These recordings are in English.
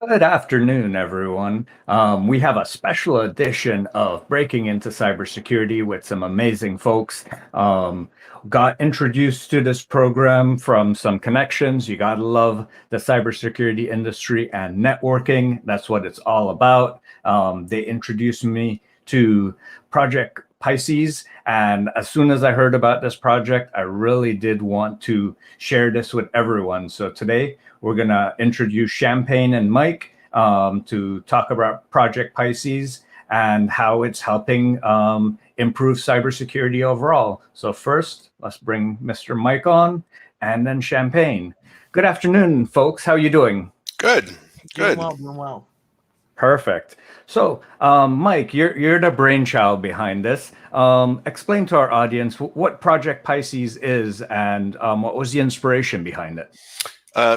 Good afternoon, everyone. We have a special edition of Breaking Into Cybersecurity with some amazing folks. Got introduced to this program from some connections. You gotta love the cybersecurity industry and networking. That's what it's all about. They introduced me to Project PISCES, and as soon as I heard about this project, I really did want to share this with everyone. So today, we're going to introduce Champagne and Mike to talk about Project PISCES and how it's helping improve cybersecurity overall. So first, let's bring Mr. Mike on and then Champagne. Good afternoon, folks. How are you doing? Good, Doing good. well, doing well. Perfect. So, Mike, you're the brainchild behind this. Explain to our audience what Project PISCES is and what was the inspiration behind it.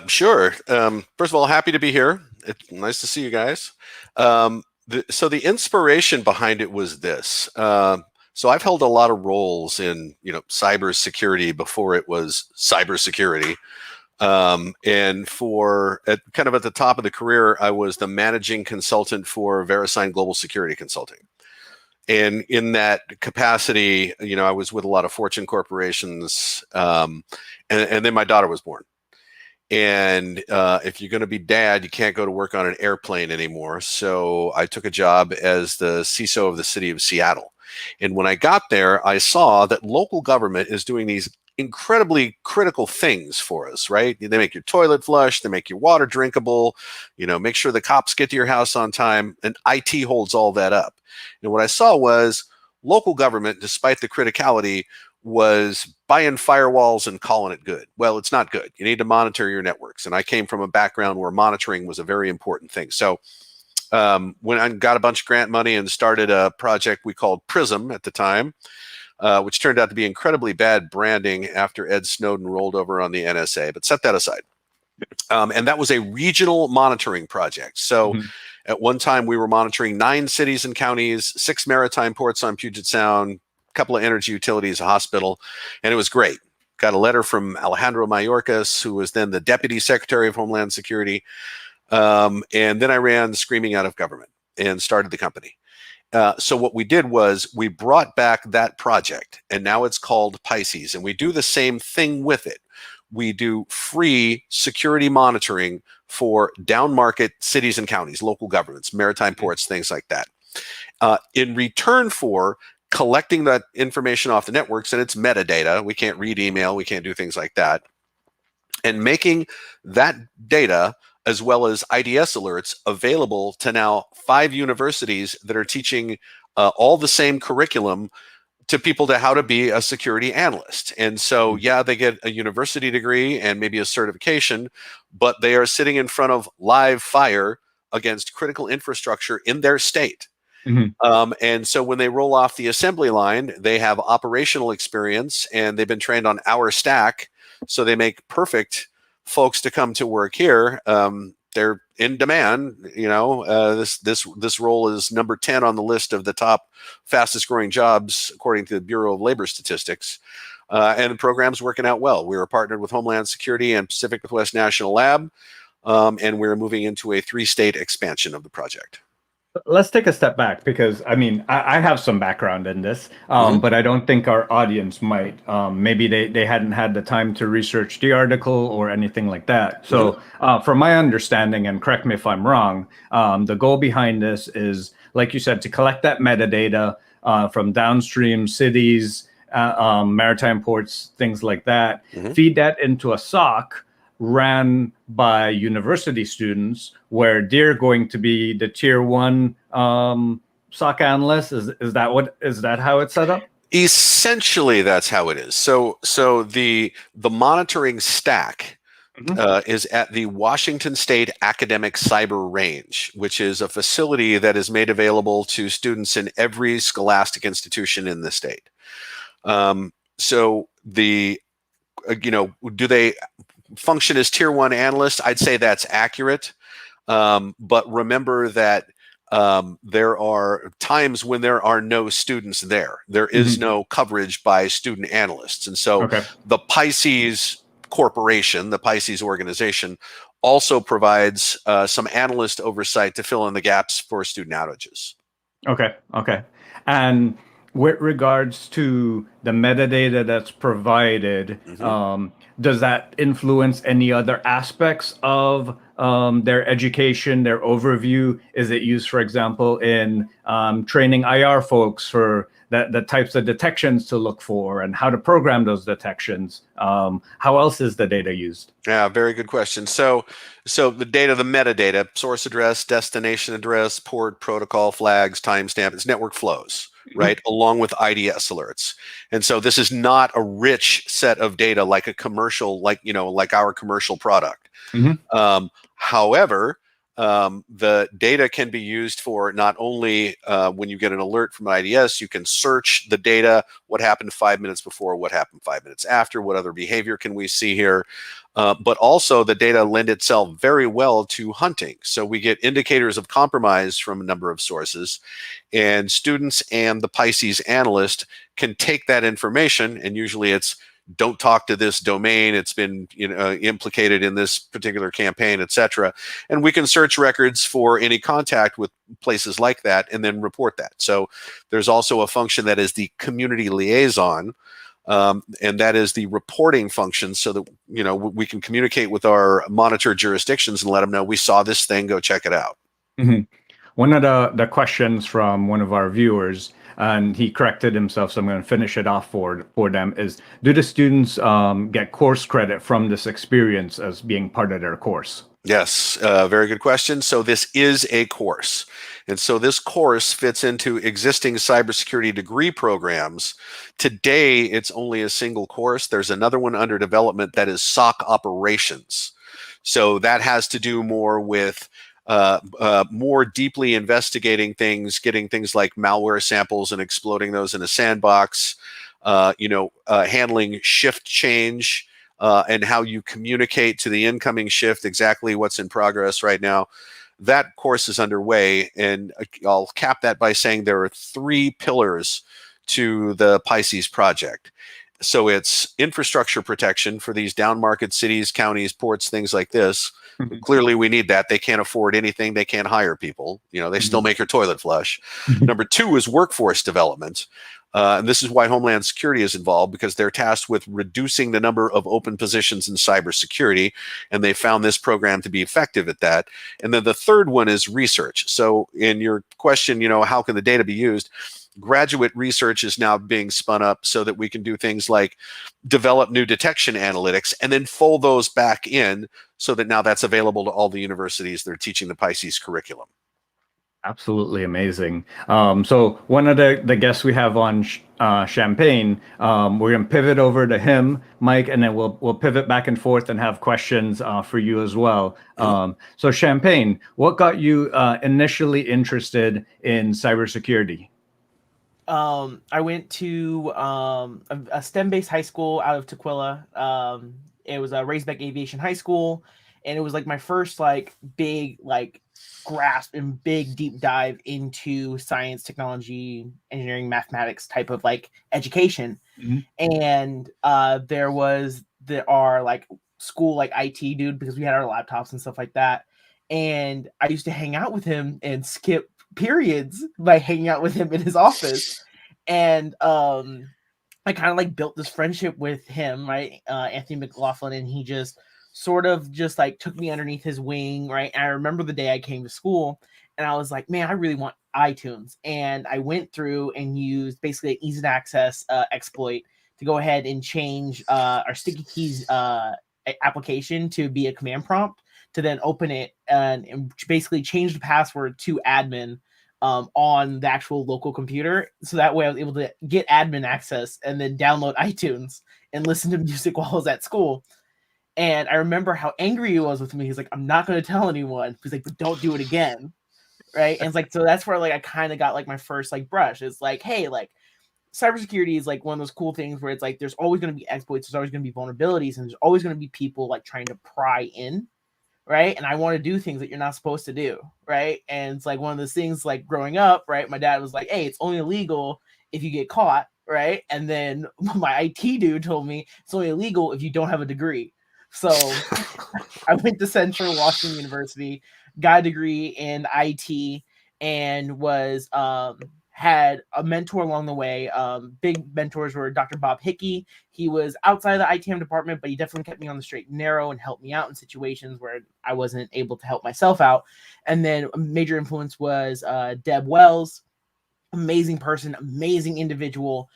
Sure. First of all, happy to be here. It's nice to see you guys. So the inspiration behind it was this. So I've held a lot of roles in, cybersecurity before it was cybersecurity. And kind of at the top of the career, I was the managing consultant for VeriSign Global Security Consulting. And in that capacity, I was with a lot of Fortune corporations. And then my daughter was born. And if you're going to be dad, you can't go to work on an airplane anymore. So I took a job as the CISO of the city of Seattle. And when I got there, I saw that local government is doing these incredibly critical things for us, right? They make your toilet flush, they make your water drinkable, make sure the cops get to your house on time, and IT holds all that up. And what I saw was local government, despite the criticality, was buying firewalls and calling it good. Well, it's not good. You need to monitor your networks. And I came from a background where monitoring was a very important thing. So when I got a bunch of grant money and started a project we called PRISM at the time, which turned out to be incredibly bad branding after Ed Snowden rolled over on the NSA, but set that aside. And that was a regional monitoring project. So at one time we were monitoring 9 cities and counties, 6 maritime ports on Puget Sound, couple of energy utilities, a hospital, and it was great. Got a letter from Alejandro Mayorkas, who was then the Deputy Secretary of Homeland Security. And then I ran screaming out of government and started the company. So what we did was we brought back that project, and now it's called PISCES, and we do the same thing with it. We do free security monitoring for down market cities and counties, local governments, maritime ports, things like that. In return for collecting that information off the networks, and it's metadata. We can't read email. We can't do things like that. And making that data, as well as IDS alerts, available to now 5 universities that are teaching all the same curriculum to people to how to be a security analyst. And so, yeah, they get a university degree and maybe a certification, but they are sitting in front of live fire against critical infrastructure in their state. And so when they roll off the assembly line, they have operational experience and they've been trained on our stack. So they make perfect folks to come to work here. They're in demand. This role is number 10 on the list of the top fastest growing jobs, according to the Bureau of Labor Statistics. And the program's working out well. We were partnered with Homeland Security and Pacific Northwest National Lab. And we're moving into a 3-state expansion of the project. Let's take a step back because I have some background in this, but I don't think our audience might. Maybe they hadn't had the time to research the article or anything like that. So from my understanding, and correct me if I'm wrong, the goal behind this is, like you said, to collect that metadata from downstream cities, maritime ports, things like that, feed that into a SOC ran by university students, where they're going to be the tier 1 SOC analyst. Is that how it's set up? Essentially, that's how it is. So the monitoring stack is at the Washington State Academic Cyber Range, which is a facility that is made available to students in every scholastic institution in the state. So do they function as tier 1 analysts? I'd say that's accurate. But remember that there are times when there are no students there. There is no coverage by student analysts. And so the PISCES corporation, the PISCES organization, also provides some analyst oversight to fill in the gaps for student outages. Okay, okay. And with regards to the metadata that's provided, does that influence any other aspects of their education, their overview? Is it used, for example, in training IR folks for the types of detections to look for and how to program those detections? How else is the data used? Yeah, very good question. So the data, the metadata, source address, destination address, port, protocol, flags, timestamp, it's network flows, right? Along with IDS alerts. And so this is not a rich set of data like a commercial, like, like our commercial product. However, the data can be used for not only when you get an alert from IDS, you can search the data, what happened 5 minutes before, what happened 5 minutes after, what other behavior can we see here, but also the data lend itself very well to hunting. So we get indicators of compromise from a number of sources, and students and the PISCES analyst can take that information, and usually it's don't talk to this domain, it's been implicated in this particular campaign, etc. And we can search records for any contact with places like that and then report that. So there's also a function that is the community liaison, and that is the reporting function, so that we can communicate with our monitor jurisdictions and let them know we saw this thing, go check it out. One of the questions from one of our viewers, and he corrected himself, so I'm going to finish it off for them, is do the students get course credit from this experience as being part of their course? Yes, very good question. So this is a course. And so this course fits into existing cybersecurity degree programs. Today, it's only a single course. There's another one under development that is SOC operations. So that has to do more with more deeply investigating things, getting things like malware samples and exploding those in a sandbox, handling shift change, and how you communicate to the incoming shift exactly what's in progress right now. That course is underway, and I'll cap that by saying there are 3 pillars to the PISCES project. So it's infrastructure protection for these down market cities, counties, ports, things like this. Clearly, we need that. They can't afford anything. They can't hire people. They still make your toilet flush. Number 2 is workforce development. And this is why Homeland Security is involved, because they're tasked with reducing the number of open positions in cybersecurity, and they found this program to be effective at that. And then the third one is research. So in your question, how can the data be used? Graduate research is now being spun up so that we can do things like develop new detection analytics and then fold those back in so that now that's available to all the universities that are teaching the PISCES curriculum. Absolutely amazing. So one of the guests we have on Champagne, we're gonna pivot over to him, Mike, and then we'll pivot back and forth and have questions for you as well. So Champagne, what got you initially interested in cybersecurity? I went to a STEM-based high school out of Tukwila. It was a Raisbeck Aviation High School, and it was like my first big grasp and big deep dive into science, technology, engineering, mathematics type of education. And there are school IT dude, because we had our laptops and stuff like that. And I used to hang out with him and skip periods by hanging out with him in his office. And I kind of built this friendship with him, right? Anthony McLaughlin, and he just sort of just took me underneath his wing, right? And I remember the day I came to school and I was like, man, I really want iTunes. And I went through and used basically an easy to access exploit to go ahead and change our sticky keys application to be a command prompt, to then open it and basically change the password to admin on the actual local computer. So that way I was able to get admin access and then download iTunes and listen to music while I was at school. And I remember how angry he was with me. He's like, I'm not going to tell anyone. He's like, but don't do it again. Right. And it's so that's where I kind of got my first brush. It's hey, cybersecurity is one of those cool things where it's there's always going to be exploits. There's always going to be vulnerabilities, and there's always going to be people trying to pry in. Right. And I want to do things that you're not supposed to do. Right. And it's one of those things growing up. Right. My dad was like, hey, it's only illegal if you get caught. Right. And then my IT dude told me it's only illegal if you don't have a degree. So I went to Central Washington University, got a degree in IT, and was had a mentor along the way. Big mentors were Dr. Bob Hickey. He was outside of the ITM department, but he definitely kept me on the straight and narrow and helped me out in situations where I wasn't able to help myself out. And then a major influence was Deb Wells. Amazing person, amazing individual.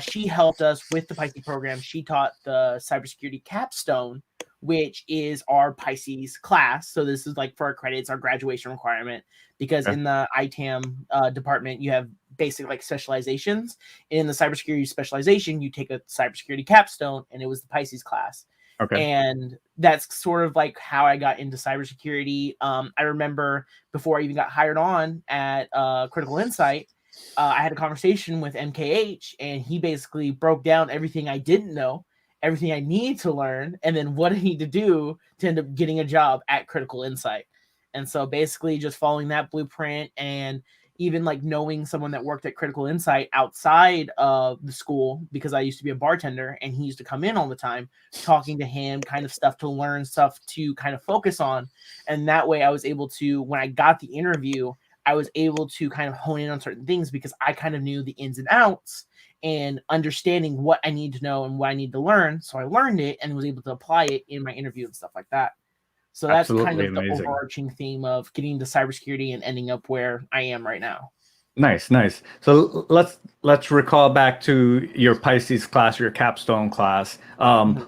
She helped us with the PISCES program. She taught the cybersecurity capstone, which is our PISCES class. So this is like for our credits, our graduation requirement, because Okay. in the ITAM department, you have basic like specializations. In the cybersecurity specialization, you take a cybersecurity capstone, and it was the PISCES class. Okay. And that's sort of like how I got into cybersecurity. I remember before I even got hired on at Critical Insight, I had a conversation with MKH, and he basically broke down everything I didn't know, everything I need to learn, and then what I need to do to end up getting a job at Critical Insight. And so basically just following that blueprint, and even like knowing someone that worked at Critical Insight outside of the school, because I used to be a bartender and he used to come in all the time, talking to him, kind of stuff to learn, stuff to kind of focus on. And that way I was able to, when I got the interview, I was able to kind of hone in on certain things because I kind of knew the ins and outs and understanding what I need to know and what I need to learn. So I learned it and was able to apply it in my interview and stuff like that. So that's kind Absolutely of the amazing. overarching theme of getting into cybersecurity and ending up where I am right now. Nice, nice. So let's recall back to your PISCES class, your capstone class.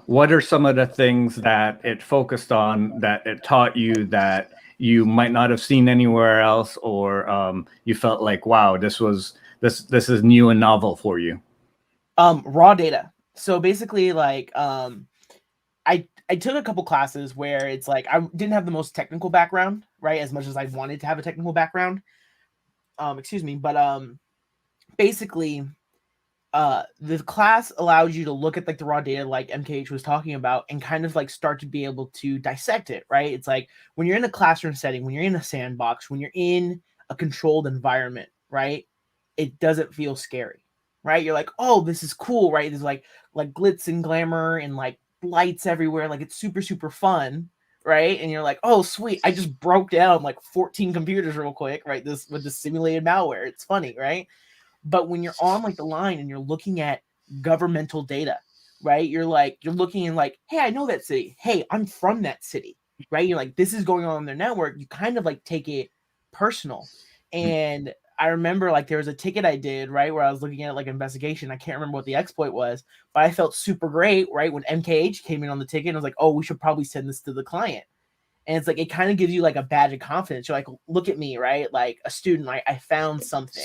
What are some of the things that it focused on, that it taught you, that you might not have seen anywhere else, or you felt like, wow, this is new and novel for you? Raw data. So basically, like, I took a couple classes where it's like I didn't have the most technical background, right? As much as I wanted to have a technical background. Excuse me, but basically, the class allows you to look at like the raw data, like MKH was talking about, and kind of like start to be able to dissect it, right? It's like when you're in a classroom setting, when you're in a sandbox, when you're in a controlled environment, right? It doesn't feel scary, right? You're like, oh, this is cool, right? There's like glitz and glamour and like lights everywhere, like it's super super fun, right? And you're like, oh sweet, I just broke down like 14 computers real quick, right? This with the simulated malware, it's funny, right? But when you're on like the line and you're looking at governmental data, right? You're looking and like, hey, I know that city. Hey, I'm from that city, right? You're like, this is going on in their network. You kind of like take it personal. And I remember like there was a ticket I did, right, where I was looking at like investigation. I can't remember what the exploit was, but I felt super great, right? When MKH came in on the ticket, I was like, oh, we should probably send this to the client. And it's like, it kind of gives you like a badge of confidence. You're like, look at me, right? Like a student, like I found something.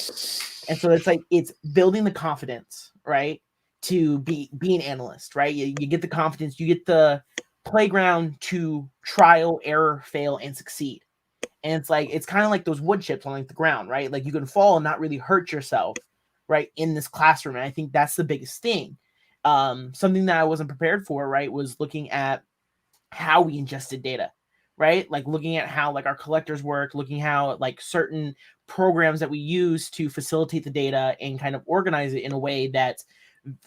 And so it's like, it's building the confidence, right? To be an analyst, right? You get the confidence, you get the playground to trial, error, fail, and succeed. And it's like, it's kind of like those wood chips on like the ground, right? Like you can fall and not really hurt yourself, right? In this classroom. And I think that's the biggest thing. Something that I wasn't prepared for, right, was looking at how we ingested data, right? Like looking at how like our collectors work, looking how like certain programs that we use to facilitate the data and kind of organize it in a way that's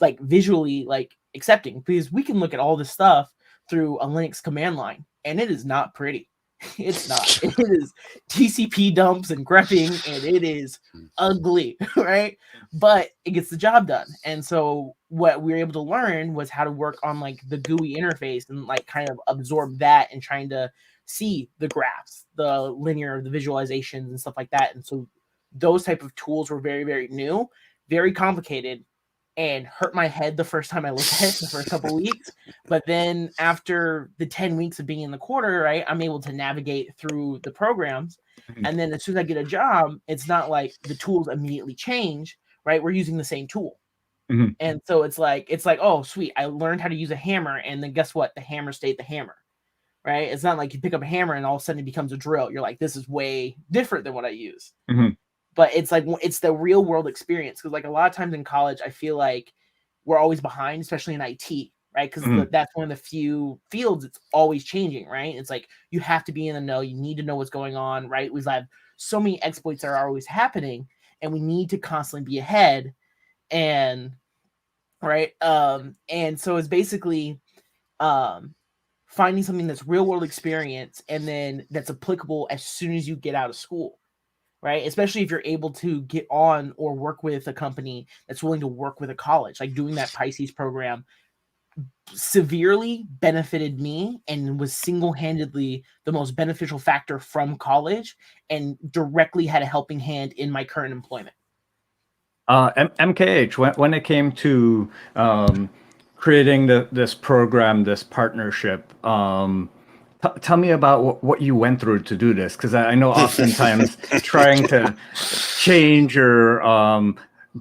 like visually like accepting, because we can look at all this stuff through a Linux command line and it is not pretty. It's not. It is TCP dumps and grepping and it is ugly, right? But it gets the job done. And so what we were able to learn was how to work on like the GUI interface and like kind of absorb that and trying to see the graphs, the linear, the visualizations and stuff like that. And so those type of tools were very, very new, very complicated, and hurt my head the first time I looked at it the first couple weeks. But then after the 10 weeks of being in the quarter, right, I'm able to navigate through the programs. And then as soon as I get a job, it's not like the tools immediately change, right? We're using the same tool. Mhm. And so it's like, oh, sweet, I learned how to use a hammer. And then guess what? The hammer stayed the hammer, right? It's not like you pick up a hammer and all of a sudden it becomes a drill. You're like, this is way different than what I use. But it's like, it's the real world experience. Because like a lot of times in college, I feel like we're always behind, especially in IT, right? Because that's one of the few fields it's always changing, right? It's like you have to be in the know. You need to know what's going on, right? We have so many exploits that are always happening, and we need to constantly be ahead. And right, and so it's basically finding something that's real world experience and then that's applicable as soon as you get out of school, right? Especially if you're able to get on or work with a company that's willing to work with a college. Like doing that PISCES program severely benefited me and was single-handedly the most beneficial factor from college and directly had a helping hand in my current employment. MKH, when it came to creating this program, this partnership, tell me about what you went through to do this, because I know oftentimes trying to change or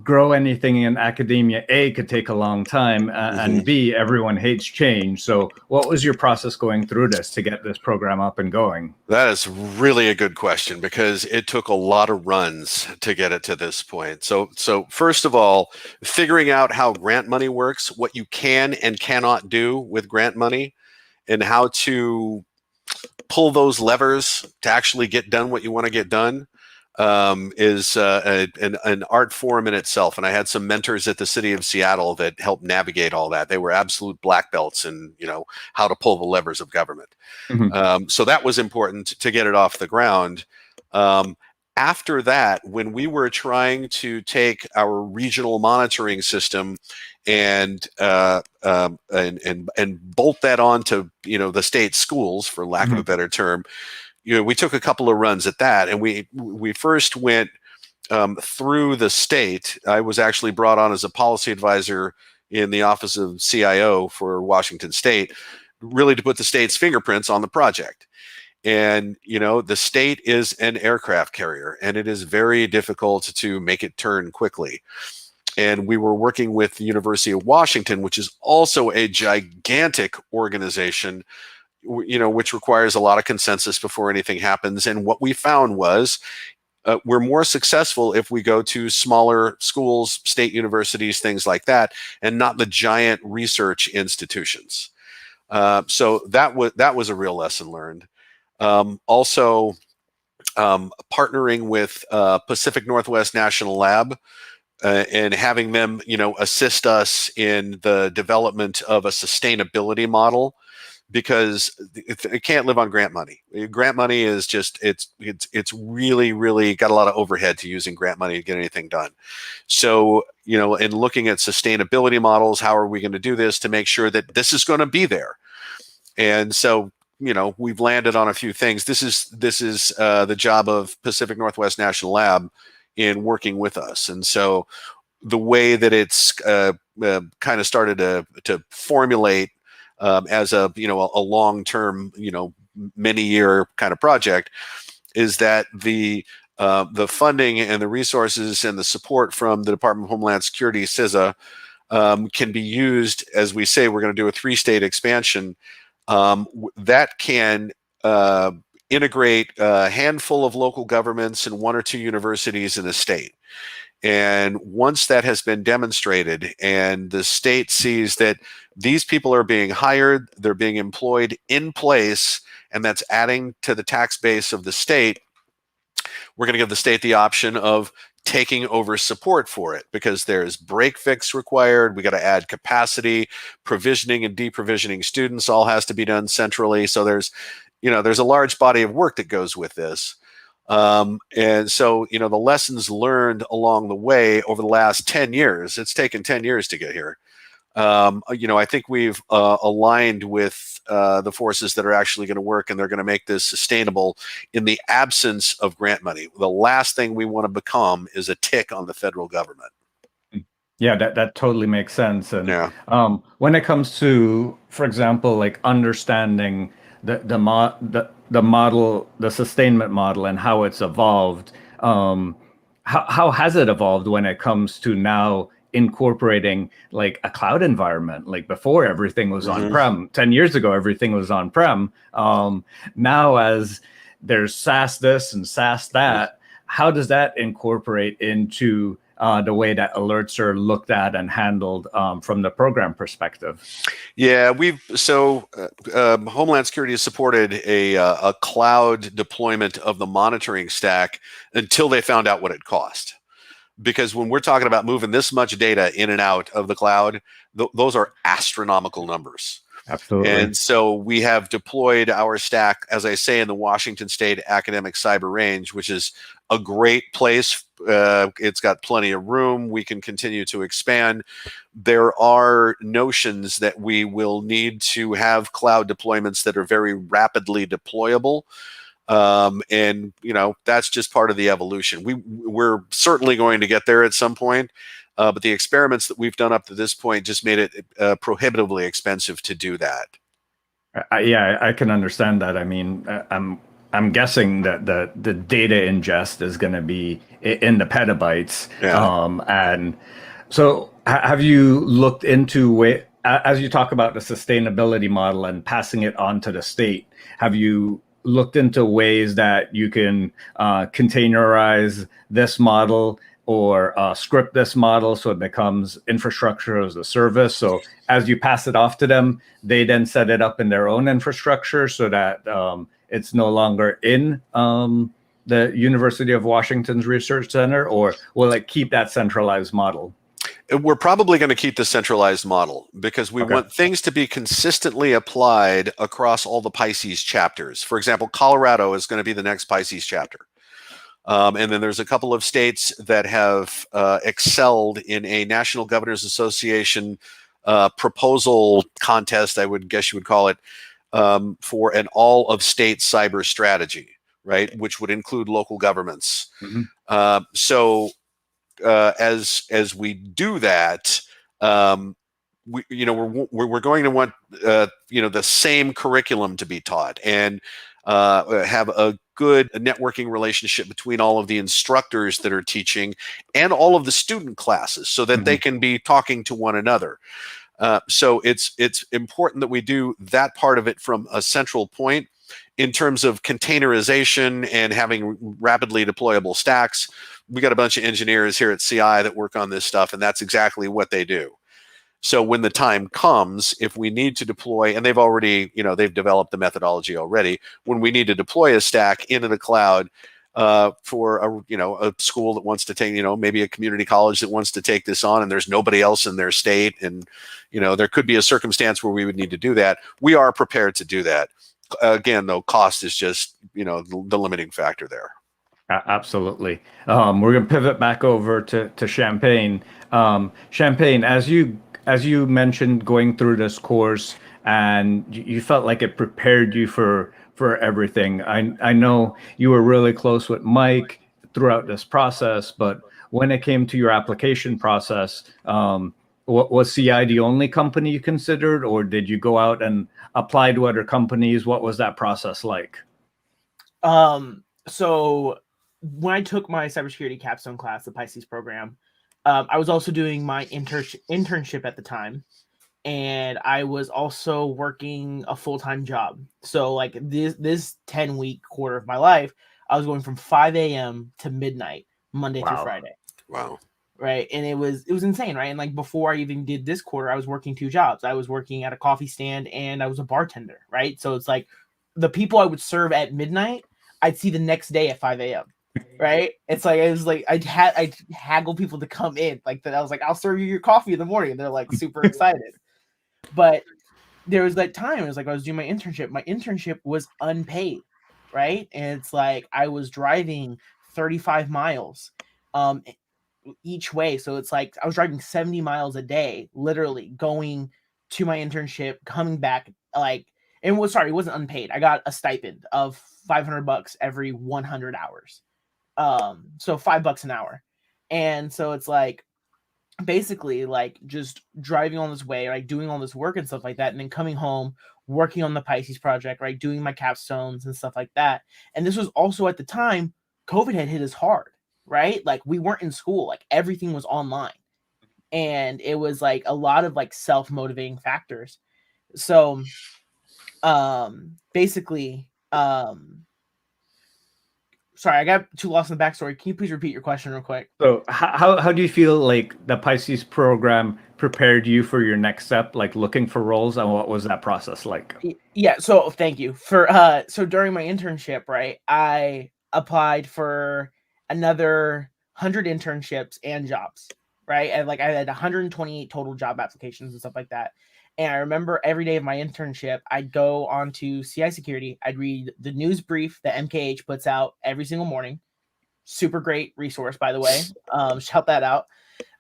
grow anything in academia, A, could take a long time, and B, everyone hates change. So what was your process going through this to get this program up and going? That is really a good question, because it took a lot of runs to get it to this point. So first of all, figuring out how grant money works, what you can and cannot do with grant money, and how to pull those levers to actually get done what you want to get done, is an art form in itself. And I had some mentors at the city of Seattle that helped navigate all that. They were absolute black belts in, how to pull the levers of government. So that was important to get it off the ground. After that, when we were trying to take our regional monitoring system and bolt that onto the state schools, for lack of a better term, we took a couple of runs at that, and we first went through the state. I was actually brought on as a policy advisor in the office of CIO for Washington State, really to put the state's fingerprints on the project. And, the state is an aircraft carrier, and it is very difficult to make it turn quickly. And we were working with the University of Washington, which is also a gigantic organization, which requires a lot of consensus before anything happens. And what we found was we're more successful if we go to smaller schools, state universities, things like that, and not the giant research institutions. So that was a real lesson learned. Also, partnering with Pacific Northwest National Lab and having them, assist us in the development of a sustainability model, because it can't live on grant money. Grant money is just, it's really, really got a lot of overhead to using grant money to get anything done. So, in looking at sustainability models, how are we going to do this to make sure that this is going to be there? And so, we've landed on a few things. This is the job of Pacific Northwest National Lab in working with us. And so the way that it's kind of started to formulate as a long-term, many-year kind of project, is that the funding and the resources and the support from the Department of Homeland Security, CISA, can be used, as we say, we're going to do a 3-state expansion that can integrate a handful of local governments and 1 or 2 universities in a state. And once that has been demonstrated and the state sees that these people are being hired, they're being employed in place, and that's adding to the tax base of the state, we're going to give the state the option of taking over support for it, because there's break fix required. We got to add capacity, provisioning and deprovisioning students all has to be done centrally. So there's a large body of work that goes with this. And so, the lessons learned along the way over the last 10 years, it's taken 10 years to get here. I think we've aligned with the forces that are actually going to work, and they're going to make this sustainable in the absence of grant money. The last thing we want to become is a tick on the federal government. Yeah, that totally makes sense. And Yeah. When it comes to, for example, like understanding the model, the sustainment model, and how it's evolved, how has it evolved when it comes to now incorporating like a cloud environment? Like before, everything was on-prem. 10 years ago, everything was on-prem. Now, as there's SaaS this and SaaS that, how does that incorporate into the way that alerts are looked at and handled from the program perspective? Yeah, Homeland Security has supported a cloud deployment of the monitoring stack until they found out what it cost. Because when we're talking about moving this much data in and out of the cloud, those are astronomical numbers. Absolutely. And so we have deployed our stack, as I say, in the Washington State Academic Cyber Range, which is a great place. It's got plenty of room. We can continue to expand. There are notions that we will need to have cloud deployments that are very rapidly deployable. And that's just part of the evolution. We're certainly going to get there at some point, but the experiments that we've done up to this point just made it prohibitively expensive to do that. Yeah, I can understand that. I mean, I'm guessing that the data ingest is going to be in the petabytes. Yeah. And so have you looked into as you talk about the sustainability model and passing it on to the state, have you looked into ways that you can containerize this model or script this model so it becomes infrastructure as a service? So as you pass it off to them, they then set it up in their own infrastructure so that it's no longer in the University of Washington's Research Center, or will it keep that centralized model? We're probably going to keep the centralized model because we want things to be consistently applied across all the PISCES chapters. For example, Colorado is going to be the next PISCES chapter. And then there's a couple of states that have excelled in a National Governors Association proposal contest, I would guess you would call it, for an all-of-state cyber strategy, right, which would include local governments. Mm-hmm. So as we do that, we're going to want the same curriculum to be taught and have a good networking relationship between all of the instructors that are teaching and all of the student classes so that they can be talking to one another. So it's important that we do that part of it from a central point. In terms of containerization and having rapidly deployable stacks, we got a bunch of engineers here at CI that work on this stuff, and that's exactly what they do. So when the time comes, if we need to deploy, and they've already, they've developed the methodology already, when we need to deploy a stack into the cloud for a school that wants to take, maybe a community college that wants to take this on, and there's nobody else in their state, and there could be a circumstance where we would need to do that. We are prepared to do that. Again, though, cost is just the limiting factor there. Absolutely. We're going to pivot back over to Champagne. Champagne, as you mentioned, going through this course, and you felt like it prepared you for everything. I know you were really close with Mike throughout this process, but when it came to your application process, was CI the only company you considered, or did you go out and apply to other companies? What was that process like? So when I took my cybersecurity capstone class, the PISCES program, I was also doing my internship at the time, and I was also working a full-time job. So like this 10-week quarter of my life, I was going from 5 a.m. to midnight, Monday through Friday. Wow. Right. And it was insane, right? And like before I even did this quarter, I was working 2 jobs. I was working at a coffee stand and I was a bartender, right? So it's like the people I would serve at midnight, I'd see the next day at 5 a.m. Right. It was like I'd haggle people to come in like that. I was like, I'll serve you your coffee in the morning. And they're like super excited. But there was that time, it was like I was doing my internship. My internship was unpaid, right? And it's like I was driving 35 miles each way. So it's like I was driving 70 miles a day, literally going to my internship, coming back, like, and it wasn't unpaid. I got a stipend of $500 every 100 hours. So $5 an hour. And so it's like basically like just driving on this way, like doing all this work and stuff like that, and then coming home, working on the PISCES project, right, doing my capstones and stuff like that. And this was also at the time COVID had hit us hard, right? Like we weren't in school, like everything was online, and it was like a lot of like self-motivating factors. So basically sorry, I got too lost in the backstory. Can you please repeat your question real quick? So how do you feel like the PISCES program prepared you for your next step, like looking for roles, and what was that process like? Yeah, so thank you for so during my internship, right, I applied for another 100 internships and jobs, right? And like I had 128 total job applications and stuff like that. And I remember every day of my internship, I'd go onto CI Security. I'd read the news brief that MKH puts out every single morning. Super great resource, by the way. Shout that out.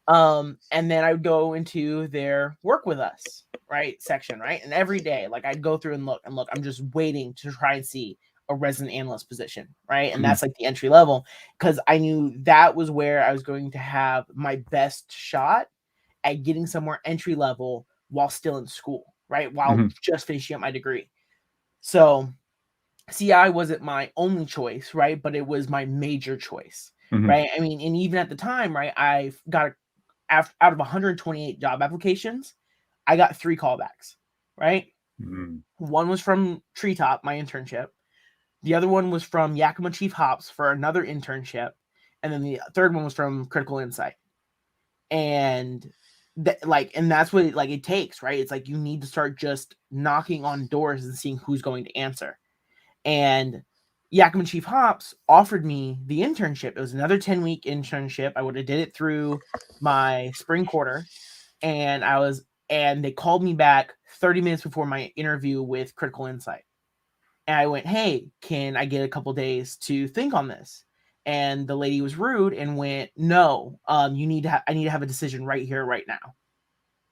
And then I would go into their work with us, right, section, right? And every day, like I'd go through and look. I'm just waiting to try and see a resident analyst position, right? And that's like the entry level, because I knew that was where I was going to have my best shot at getting somewhere entry level while still in school, right? While just finishing up my degree. So CI wasn't my only choice, right? But it was my major choice, right? I mean, and even at the time, right, I got out of 128 job applications, I got 3 callbacks, right? One was from Treetop, my internship. The other one was from Yakima Chief Hops for another internship. And then the third one was from Critical Insight. And and that's what it takes, right? It's like you need to start just knocking on doors and seeing who's going to answer. And Yakima Chief Hops offered me the internship. It was another 10-week internship. I would have did it through my spring quarter, and they called me back 30 minutes before my interview with Critical Insight. And I went, "Hey, can I get a couple days to think on this?" And the lady was rude and went, "No, I need to have a decision right here, right now."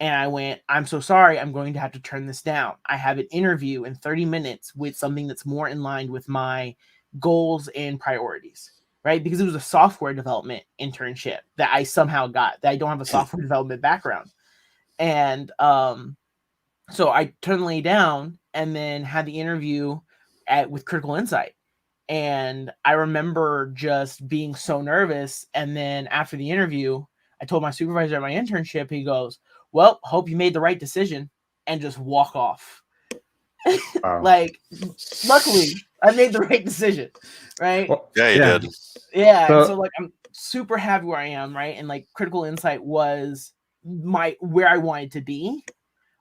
And I went, "I'm so sorry. I'm going to have to turn this down. I have an interview in 30 minutes with something that's more in line with my goals and priorities," right? Because it was a software development internship that I somehow got, that I don't have a software development background. And so I turned the lady down and then had the interview with Critical Insight. And I remember just being so nervous. And then after the interview, I told my supervisor at my internship, he goes, "Well, hope you made the right decision," and just walk off. Wow. Like, luckily, I made the right decision, right? Well, Yeah, you did. Yeah. So- And so like I'm super happy where I am, right? And like Critical Insight was where I wanted to be,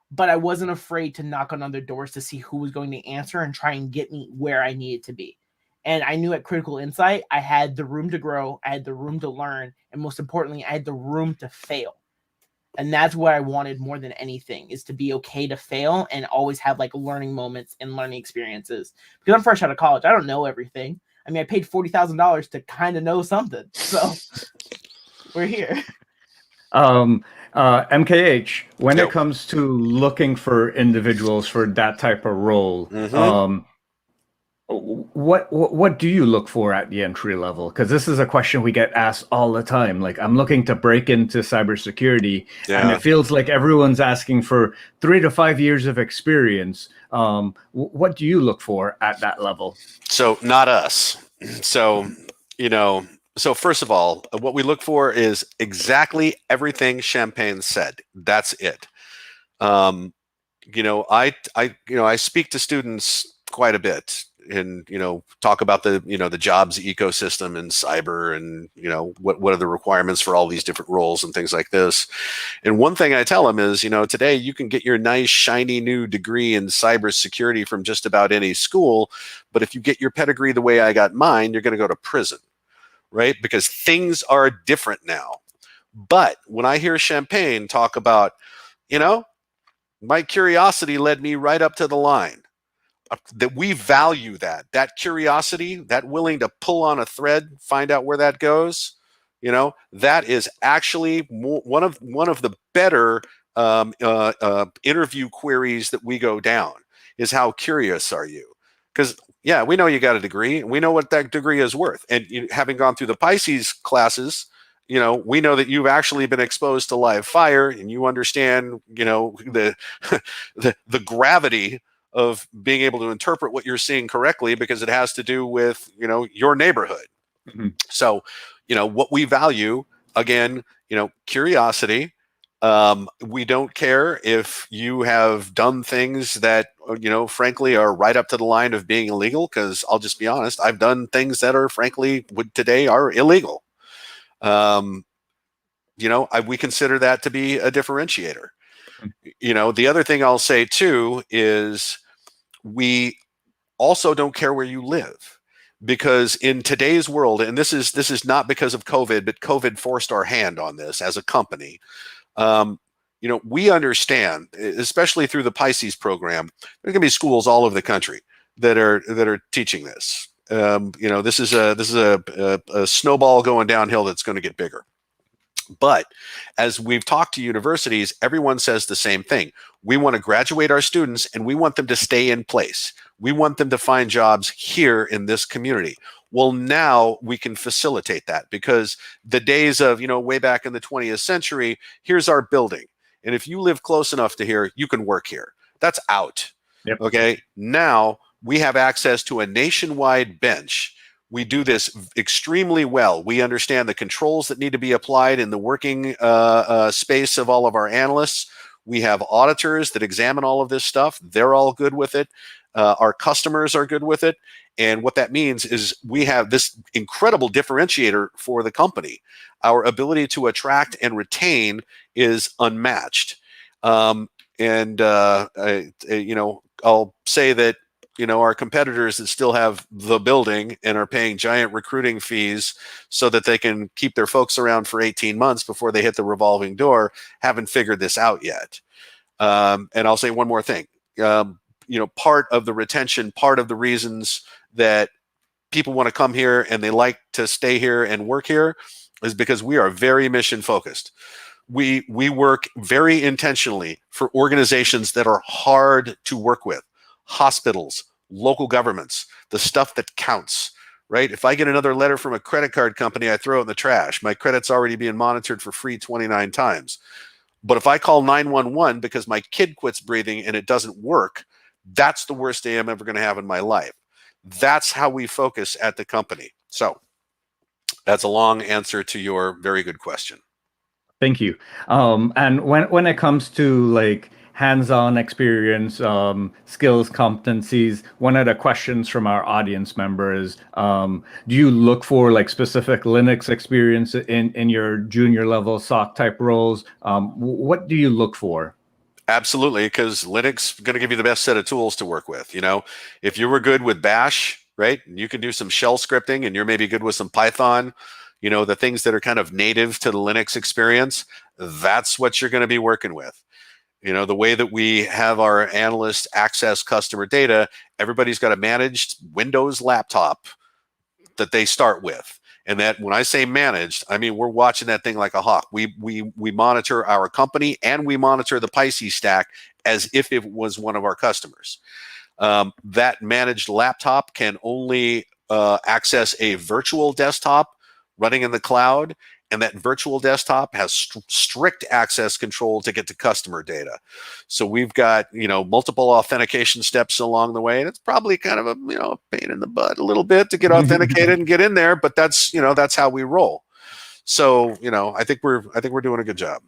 but I wasn't afraid to knock on other doors to see who was going to answer and try and get me where I needed to be. And I knew at Critical Insight, I had the room to grow, I had the room to learn, and most importantly, I had the room to fail. And that's what I wanted more than anything, is to be okay to fail and always have like learning moments and learning experiences. Because I'm fresh out of college, I don't know everything. I mean, I paid $40,000 to kind of know something. So we're here. MKH, when Yep. it comes to looking for individuals for that type of role, what do you look for at the entry level? Because this is a question we get asked all the time. Like, I'm looking to break into cybersecurity, and it feels like everyone's asking for 3 to 5 years of experience. What do you look for at that level? So not us. So, so first of all, what we look for is exactly everything Champagne said. That's it. I speak to students quite a bit and, talk about the jobs ecosystem in cyber and, what are the requirements for all these different roles and things like this. And one thing I tell them is, today you can get your nice, shiny new degree in cybersecurity from just about any school. But if you get your pedigree the way I got mine, you're going to go to prison, right? Because things are different now. But when I hear Champagne talk about, my curiosity led me right up to the line, that we value that curiosity, that willing to pull on a thread, find out where that goes. That is actually one of the better interview queries that we go down, is how curious are you? Because we know you got a degree, and we know what that degree is worth. And having gone through the PISCES classes, we know that you've actually been exposed to live fire, and you understand, the the gravity of being able to interpret what you're seeing correctly, because it has to do with, your neighborhood. So, what we value, again, curiosity. We don't care if you have done things that, frankly, are right up to the line of being illegal, because I'll just be honest, I've done things that are, frankly, today are illegal. We consider that to be a differentiator. The other thing I'll say too is, we also don't care where you live, because in today's world, and this is not because of COVID, but COVID forced our hand on this as a company. we understand, especially through the PISCES program, there's going to be schools all over the country that are teaching this. This is a snowball going downhill that's going to get bigger. But as we've talked to universities, everyone says the same thing. We want to graduate our students and we want them to stay in place. We want them to find jobs here in this community. Well, now we can facilitate that, because the days of, way back in the 20th century, here's our building, and if you live close enough to here, you can work here. That's out. Yep. Okay. Now we have access to a nationwide bench. We do this extremely well. We understand the controls that need to be applied in the working space of all of our analysts. We have auditors that examine all of this stuff. They're all good with it. Our customers are good with it. And what that means is we have this incredible differentiator for the company. Our ability to attract and retain is unmatched. I'll say that, our competitors that still have the building and are paying giant recruiting fees so that they can keep their folks around for 18 months before they hit the revolving door haven't figured this out yet. And I'll say one more thing. Part of the retention, part of the reasons that people want to come here and they like to stay here and work here is because we are very mission focused. We work very intentionally for organizations that are hard to work with. Hospitals, local governments, the stuff that counts, right? If I get another letter from a credit card company, I throw it in the trash. My credit's already being monitored for free 29 times. But if I call 911 because my kid quits breathing and it doesn't work, that's the worst day I'm ever going to have in my life. That's how we focus at the company. So that's a long answer to your very good question. Thank you. And when it comes to hands-on experience, skills, competencies, one of the questions from our audience members, do you look for specific Linux experience in your junior level SOC type roles? What do you look for? Absolutely, because Linux is going to give you the best set of tools to work with. If you were good with Bash, right, you can do some shell scripting, and you're maybe good with some Python, the things that are kind of native to the Linux experience, that's what you're going to be working with. The way that we have our analysts access customer data, everybody's got a managed Windows laptop that they start with. And that, when I say managed, I mean we're watching that thing like a hawk. We monitor our company and we monitor the PISCES stack as if it was one of our customers. That managed laptop can only access a virtual desktop running in the cloud, and that virtual desktop has strict access control to get to customer data. So we've got multiple authentication steps along the way, and it's probably kind of a pain in the butt a little bit to get authenticated and get in there, but that's how we roll. So I think we're doing a good job.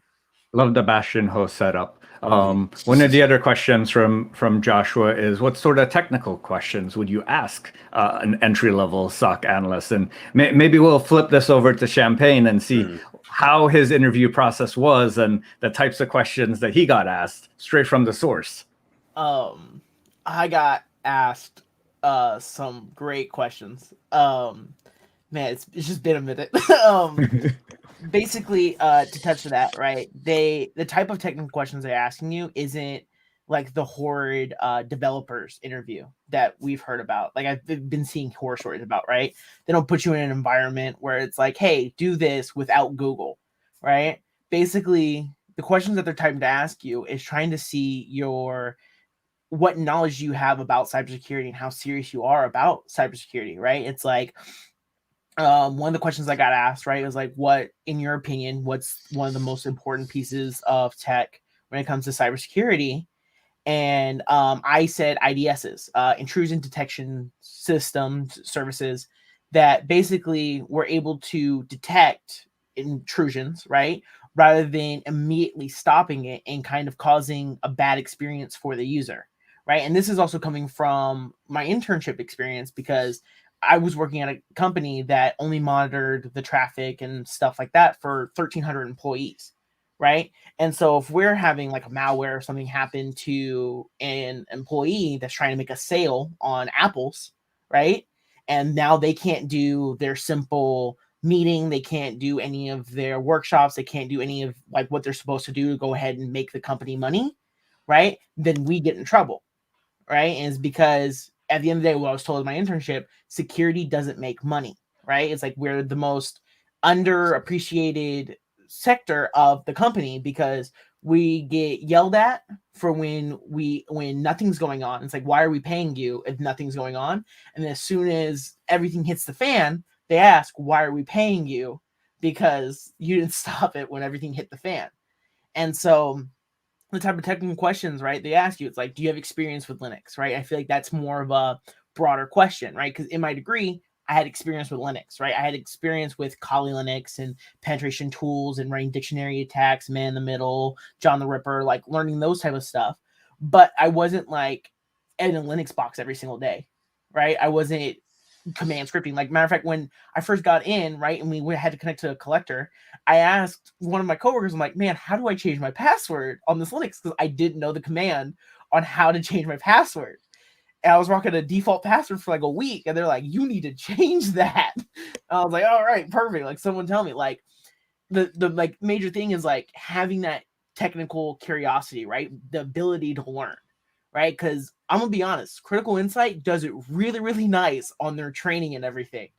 Love the Bastion host setup. One of the other questions from Joshua is, what sort of technical questions would you ask an entry-level SOC analyst? And maybe we'll flip this over to Champagne and see how his interview process was and the types of questions that he got asked straight from the source. I got asked some great questions. Man, it's just been a minute. Basically, to touch on that, right? The type of technical questions they're asking you isn't like the horrid developers interview that we've heard about. Like, I've been seeing horror stories about, right? They don't put you in an environment where it's like, hey, do this without Google, right? Basically, the questions that they're typing to ask you is trying to see what knowledge you have about cybersecurity and how serious you are about cybersecurity, right? It's like, one of the questions I got asked, right, was like, what, in your opinion, what's one of the most important pieces of tech when it comes to cybersecurity? And I said IDSs, intrusion detection systems, services that basically were able to detect intrusions, right, rather than immediately stopping it and kind of causing a bad experience for the user, right? And this is also coming from my internship experience, because I was working at a company that only monitored the traffic and stuff like that for 1,300 employees, right? And so if we're having like a malware or something happen to an employee that's trying to make a sale on apples, right? And now they can't do their simple meeting, they can't do any of their workshops, they can't do any of like what they're supposed to do to go ahead and make the company money, right? Then we get in trouble, right? And it's because at the end of the day, what I was told in my internship, security doesn't make money, right? It's like we're the most underappreciated sector of the company because we get yelled at for when nothing's going on. It's like, why are we paying you if nothing's going on? And then as soon as everything hits the fan, they ask, why are we paying you? Because you didn't stop it when everything hit the fan. And so the type of technical questions, right, they ask you, it's like, do you have experience with Linux, right? I feel like that's more of a broader question, right? Because in my degree, I had experience with Linux, right? I had experience with Kali Linux and penetration tools and running dictionary attacks, man in the middle, John the Ripper, like learning those type of stuff. But I wasn't like in a Linux box every single day, right? I wasn't command scripting. Like, matter of fact, when I first got in, right, and we had to connect to a collector, I asked one of my coworkers, I'm like, man, how do I change my password on this Linux? Because I didn't know the command on how to change my password. And I was rocking a default password for like a week, and they're like, you need to change that. I was like, all right, perfect. Like, someone tell me. Like, the like major thing is like having that technical curiosity, right? The ability to learn, right? Because I'm gonna be honest, Critical Insight does it really, really nice on their training and everything.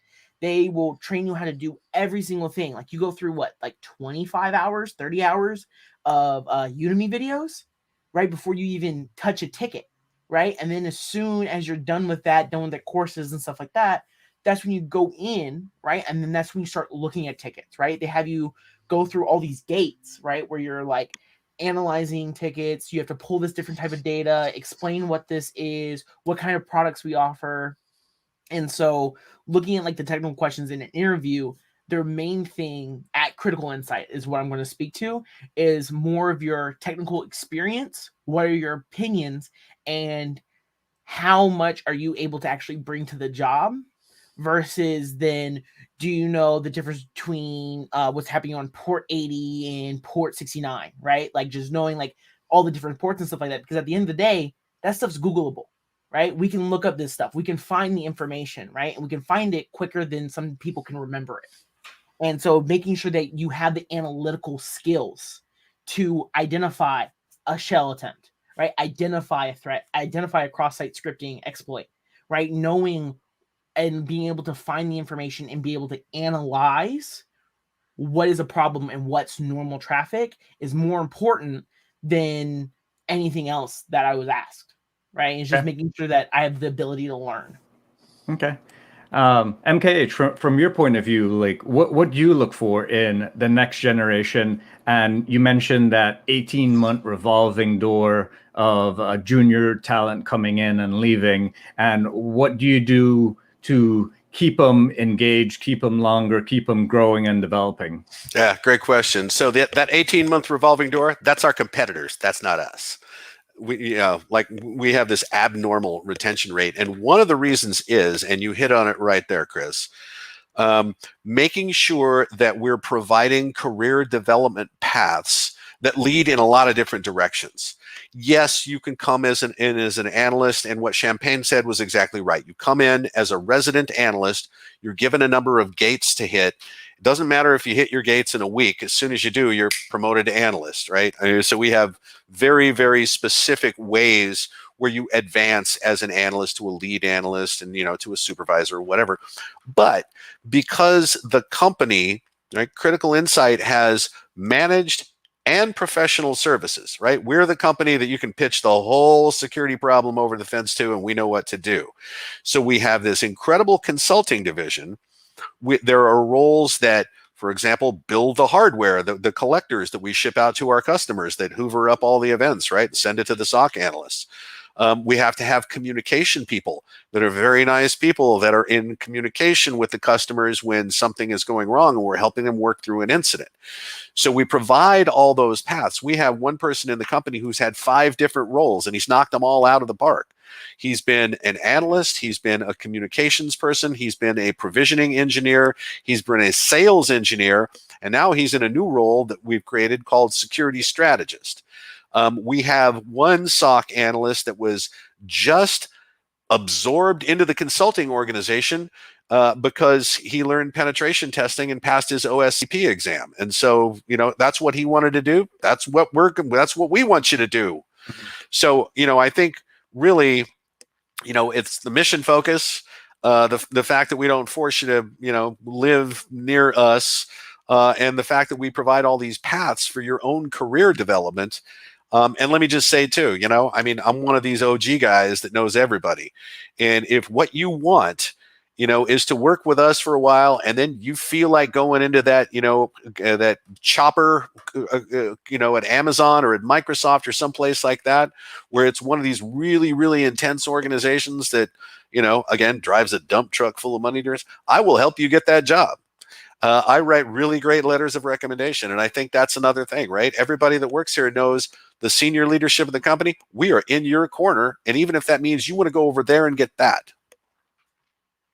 They will train you how to do every single thing. Like, you go through what, like 25 hours, 30 hours of Udemy videos, right? Before you even touch a ticket, right? And then as soon as you're done with the courses and stuff like that, that's when you go in, right? And then that's when you start looking at tickets, right? They have you go through all these gates, right? Where you're like analyzing tickets, you have to pull this different type of data, explain what this is, what kind of products we offer. And so looking at like the technical questions in an interview, their main thing at Critical Insight is what I'm going to speak to is more of your technical experience. What are your opinions and how much are you able to actually bring to the job versus then do you know the difference between what's happening on port 80 and port 69, right? Like, just knowing like all the different ports and stuff like that, because at the end of the day, that stuff's Googleable, right? We can look up this stuff, we can find the information, right? And we can find it quicker than some people can remember it. And so making sure that you have the analytical skills to identify a shell attempt, right? Identify a threat, identify a cross-site scripting exploit, right? Knowing and being able to find the information and be able to analyze what is a problem and what's normal traffic is more important than anything else that I was asked, right? It's just making sure that I have the ability to learn. Okay. MKH, from your point of view, like what do you look for in the next generation? And you mentioned that 18-month revolving door of junior talent coming in and leaving. And what do you do to keep them engaged, keep them longer, keep them growing and developing? Yeah, great question. So that 18-month revolving door, that's our competitors. That's not us. We have this abnormal retention rate. And one of the reasons is, and you hit on it right there, Chris, making sure that we're providing career development paths that lead in a lot of different directions. Yes, you can come in as an analyst, and what Champagne said was exactly right. You come in as a resident analyst, you're given a number of gates to hit. It doesn't matter if you hit your gates in a week. As soon as you do, you're promoted to analyst, right? So we have very, very specific ways where you advance as an analyst to a lead analyst and, to a supervisor or whatever. But because the company, right, Critical Insight has managed and professional services, right? We're the company that you can pitch the whole security problem over the fence to, and we know what to do. So we have this incredible consulting division. There are roles that, for example, build the hardware, the collectors that we ship out to our customers that hoover up all the events, right? Send it to the SOC analysts. We have to have communication people that are very nice people that are in communication with the customers when something is going wrong and we're helping them work through an incident. So we provide all those paths. We have one person in the company who's had 5 different roles and he's knocked them all out of the park. He's been an analyst, he's been a communications person, he's been a provisioning engineer, he's been a sales engineer, and now he's in a new role that we've created called security strategist. We have one SOC analyst that was just absorbed into the consulting organization because he learned penetration testing and passed his OSCP exam. And so, that's what he wanted to do. That's what we want you to do. So, I think really, it's the mission focus, the fact that we don't force you to, live near us, and the fact that we provide all these paths for your own career development. And let me just say too, I'm one of these OG guys that knows everybody. And if what you want, is to work with us for a while, and then you feel like going into that, that chopper, at Amazon or at Microsoft or someplace like that, where it's one of these really, really intense organizations that, again, drives a dump truck full of money to us, I will help you get that job. I write really great letters of recommendation. And I think that's another thing, right? Everybody that works here knows the senior leadership of the company. We are in your corner. And even if that means you want to go over there and get that.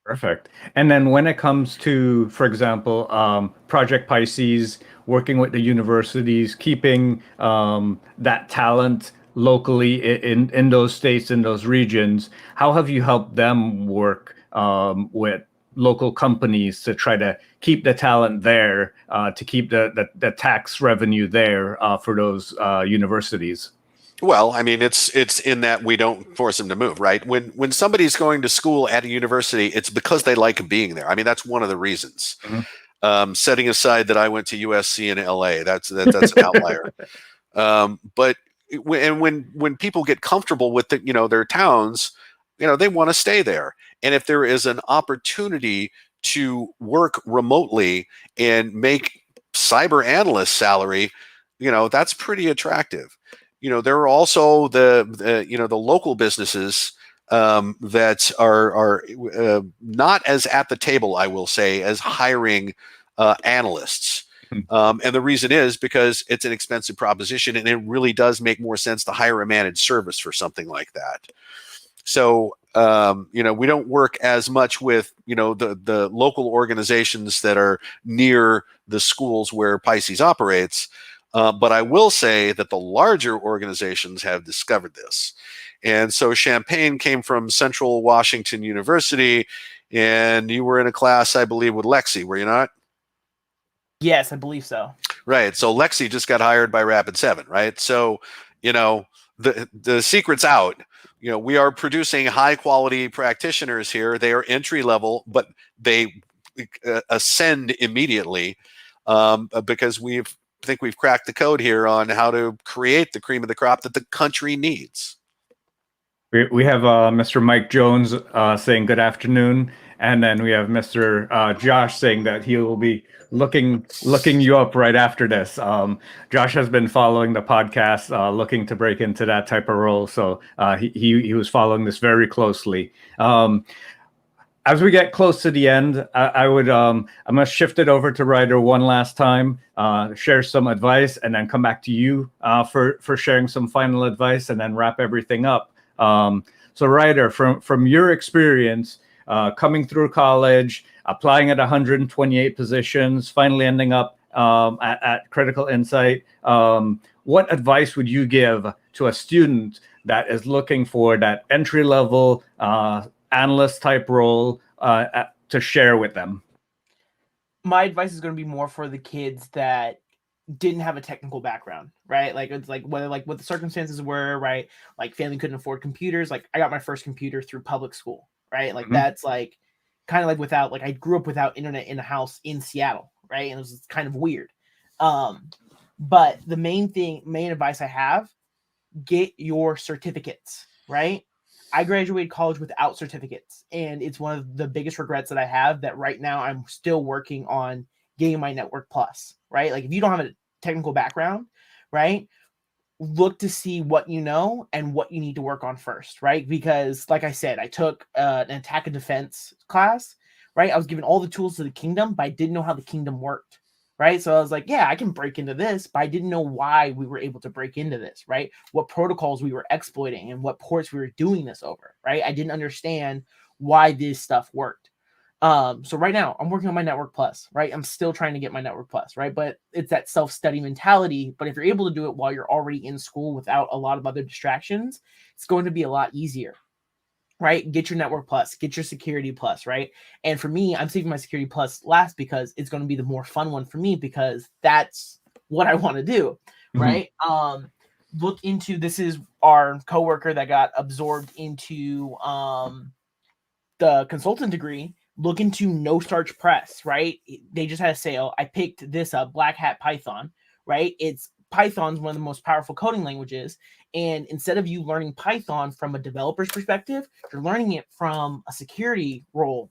Perfect. And then when it comes to, for example, Project PISCES, working with the universities, keeping that talent locally in those states, in those regions, how have you helped them work with local companies to try to keep the talent there, to keep the tax revenue there for those universities? Well, I mean, it's in that we don't force them to move, right? When somebody's going to school at a university, it's because they like being there. I mean, that's one of the reasons. Mm-hmm. Setting aside that I went to USC in LA, that's an outlier. But when people get comfortable with their towns, they want to stay there. And if there is an opportunity to work remotely and make cyber analyst salary, that's pretty attractive. There are also the local businesses that are not as at the table, I will say, as hiring analysts. And the reason is because it's an expensive proposition, and it really does make more sense to hire a managed service for something like that. So, we don't work as much with, the local organizations that are near the schools where PISCES operates. But I will say that the larger organizations have discovered this. And so Champagne came from Central Washington University, and you were in a class, I believe, with Lexi, were you not? Yes, I believe so. Right. So Lexi just got hired by Rapid7, right? So, the secret's out. We are producing high quality practitioners here. They are entry level, but they ascend immediately because I think we've cracked the code here on how to create the cream of the crop that the country needs. We have Mr. Mike Jones saying good afternoon, and then we have Mr. Josh saying that he will be looking you up right after this. Josh has been following the podcast, looking to break into that type of role, so he was following this very closely. As we get close to the end, I'm gonna shift it over to Ryder one last time, share some advice, and then come back to you for sharing some final advice, and then wrap everything up. So Ryder, from your experience, coming through college, applying at 128 positions, finally ending up at Critical Insight, what advice would you give to a student that is looking for that entry-level analyst type role to share with them? My advice is going to be more for the kids that didn't have a technical background, right? Like it's like whether like what the circumstances were, right? Like family couldn't afford computers. Like I got my first computer through public school, right? Like that's like kind of like without, like I grew up without internet in a house in Seattle, right? And it was kind of weird. But the main advice I have, get your certificates, right? I graduated college without certificates, and it's one of the biggest regrets that I have, that right now I'm still working on getting my Network Plus, right? Like if you don't have a technical background, right, look to see what you know and what you need to work on first, right? Because like I said, I took an attack and defense class, right? I was given all the tools to the kingdom, but I didn't know how the kingdom worked. Right. So I was like, yeah, I can break into this, but I didn't know why we were able to break into this, right? What protocols we were exploiting and what ports we were doing this over, right? I didn't understand why this stuff worked. So right now I'm working on my Network Plus, right? I'm still trying to get my Network Plus, right? But it's that self-study mentality. But if you're able to do it while you're already in school without a lot of other distractions, it's going to be a lot easier. right? Get your network plus, get your security plus, right? And for me, I'm saving my security plus last because it's going to be the more fun one for me because that's what I want to do, right? Look into, this is our coworker that got absorbed into the consultant degree. Look into No Starch Press, right? They just had a sale. I picked this up, Black Hat Python, right? Python's one of the most powerful coding languages. And instead of you learning Python from a developer's perspective, you're learning it from a security role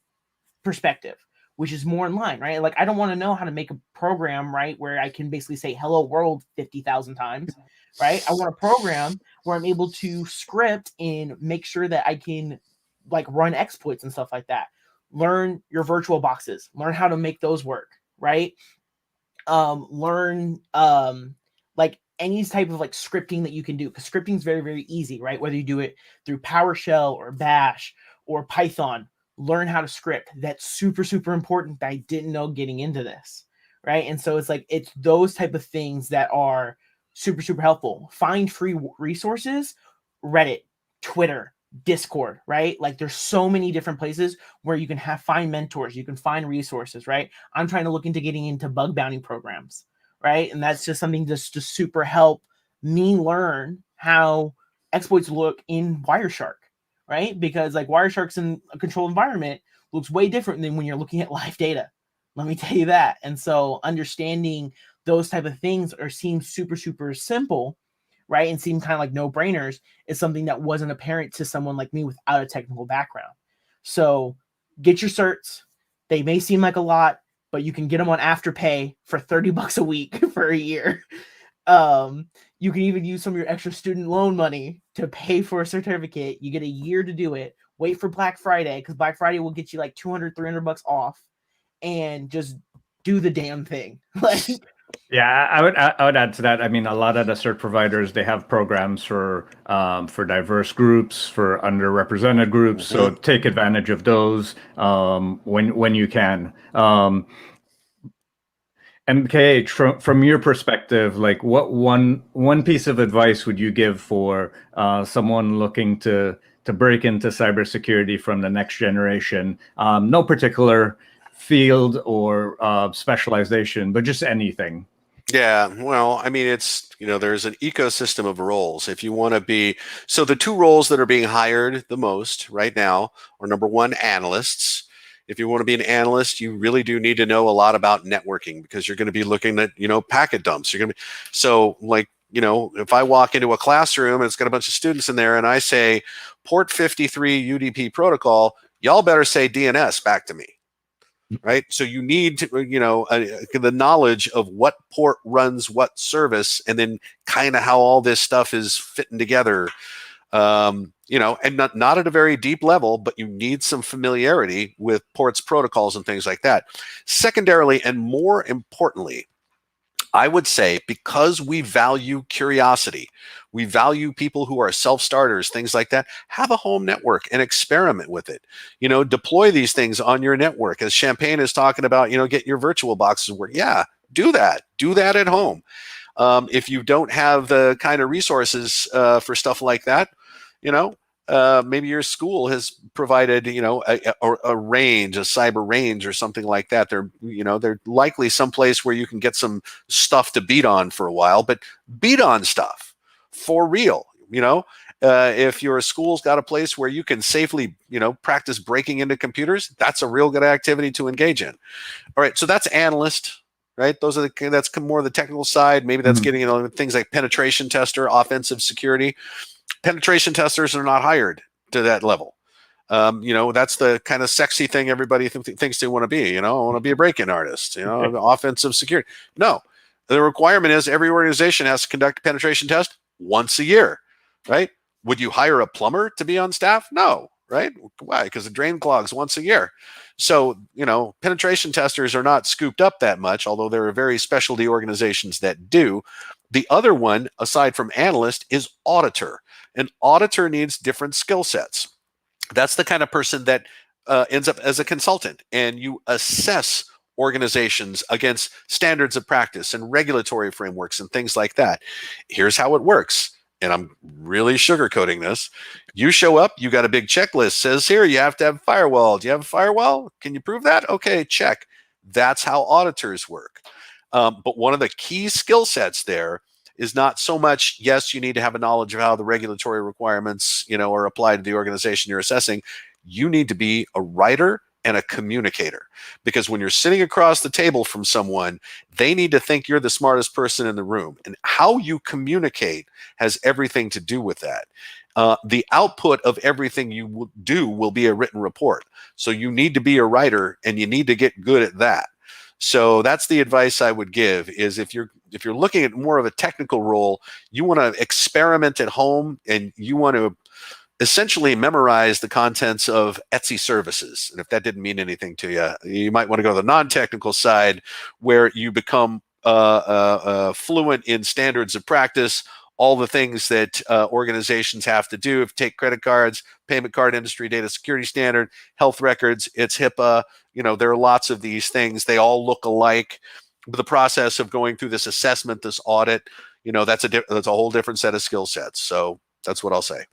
perspective, which is more in line, right? Like, I don't want to know how to make a program, right, where I can basically say hello world 50,000 times, right? I want a program where I'm able to script and make sure that I can like run exploits and stuff like that. Learn your virtual boxes, learn how to make those work, right? Learn like any type of like scripting that you can do, because scripting is very, very easy, right? Whether you do it through PowerShell or Bash or Python, learn how to script. That's super, super important that I didn't know getting into this, right? And so it's like, it's those type of things that are super, super helpful. Find free resources, Reddit, Twitter, Discord, right? Like, there's so many different places where you can find mentors, you can find resources, right? I'm trying to look into getting into bug bounty programs, right? And that's just something just to super help me learn how exploits look in Wireshark, right? Because like Wireshark's in a controlled environment looks way different than when you're looking at live data. Let me tell you that. And so understanding those type of things seem super, super simple, right? And seem kind of like no-brainers is something that wasn't apparent to someone like me without a technical background. So get your certs. They may seem like a lot, but you can get them on Afterpay for $30 a week for a year. You can even use some of your extra student loan money to pay for a certificate. You get a year to do it. Wait for Black Friday, because Black Friday will get you like $200-$300 off, and just do the damn thing. Like, yeah, I would add to that. I mean, a lot of the cert providers, they have programs for diverse groups, for underrepresented groups. So take advantage of those when you can. MKH, from your perspective, like, what one piece of advice would you give for someone looking to break into cybersecurity from the next generation? No particular field or specialization, but just anything. Yeah, well, I mean, it's, there's an ecosystem of roles. If you want to be, so the two roles that are being hired the most right now are, number one, analysts. If you want to be an analyst, you really do need to know a lot about networking, because you're going to be looking at, packet dumps. You're going to be, so like, if I walk into a classroom and it's got a bunch of students in there and I say port 53 UDP protocol, y'all better say DNS back to me. Right. So you need to, the knowledge of what port runs what service, and then kind of how all this stuff is fitting together. And not at a very deep level, but you need some familiarity with ports, protocols, and things like that. Secondarily, and more importantly, I would say, because we value curiosity, we value people who are self-starters, things like that, have a home network and experiment with it. Deploy these things on your network. As Champagne is talking about, get your virtual boxes work. Yeah, do that. Do that at home. If you don't have the kind of resources for stuff like that, maybe your school has provided, a range, a cyber range or something like that. They're likely someplace where you can get some stuff to beat on for a while, but beat on stuff for real. If your school's got a place where you can safely, practice breaking into computers, that's a real good activity to engage in. All right. So that's analyst. Right. That's more the technical side. Maybe that's getting into things like penetration tester, offensive security. Penetration testers are not hired to that level. That's the kind of sexy thing everybody thinks they want to be. I want to be a break-in artist, offensive security. No, the requirement is every organization has to conduct a penetration test once a year, right? Would you hire a plumber to be on staff? No, right? Why? Because the drain clogs once a year. So, penetration testers are not scooped up that much, although there are very specialty organizations that do. The other one, aside from analyst, is auditor. An auditor needs different skill sets. That's the kind of person that ends up as a consultant, and you assess organizations against standards of practice and regulatory frameworks and things like that. Here's how it works. and I'm really sugarcoating this. You show up, you got a big checklist, says here, you have to have a firewall. Do you have a firewall? Can you prove that? Okay, check. That's how auditors work. But one of the key skill sets there is not so much, yes, you need to have a knowledge of how the regulatory requirements, are applied to the organization you're assessing. You need to be a writer and a communicator, because when you're sitting across the table from someone, they need to think you're the smartest person in the room, and how you communicate has everything to do with that. The output of everything you do will be a written report. So you need to be a writer, and you need to get good at that. So that's the advice I would give, is if you're looking at more of a technical role, you want to experiment at home, and you want to essentially memorize the contents of Etsy services. And if that didn't mean anything to you, you might want to go to the non-technical side, where you become fluent in standards of practice, all the things that organizations have to do. If you take credit cards, payment card industry, data security standard, health records, it's HIPAA. There are lots of these things. They all look alike. But the process of going through this assessment, this audit, that's a whole different set of skill sets. So that's what I'll say.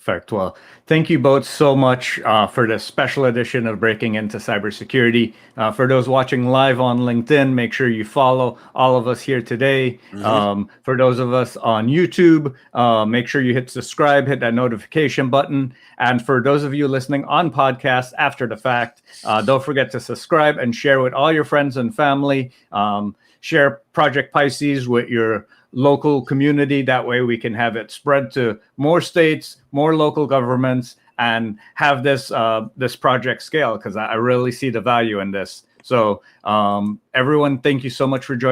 Perfect. Well, thank you both so much for this special edition of Breaking Into Cybersecurity. For those watching live on LinkedIn, make sure you follow all of us here today. For those of us on YouTube, make sure you hit subscribe, hit that notification button. And for those of you listening on podcasts after the fact, don't forget to subscribe and share with all your friends and family. Share Project PISCES with your local community. That way we can have it spread to more states, more local governments, and have this this project scale, because I really see the value in this. So everyone, thank you so much for joining.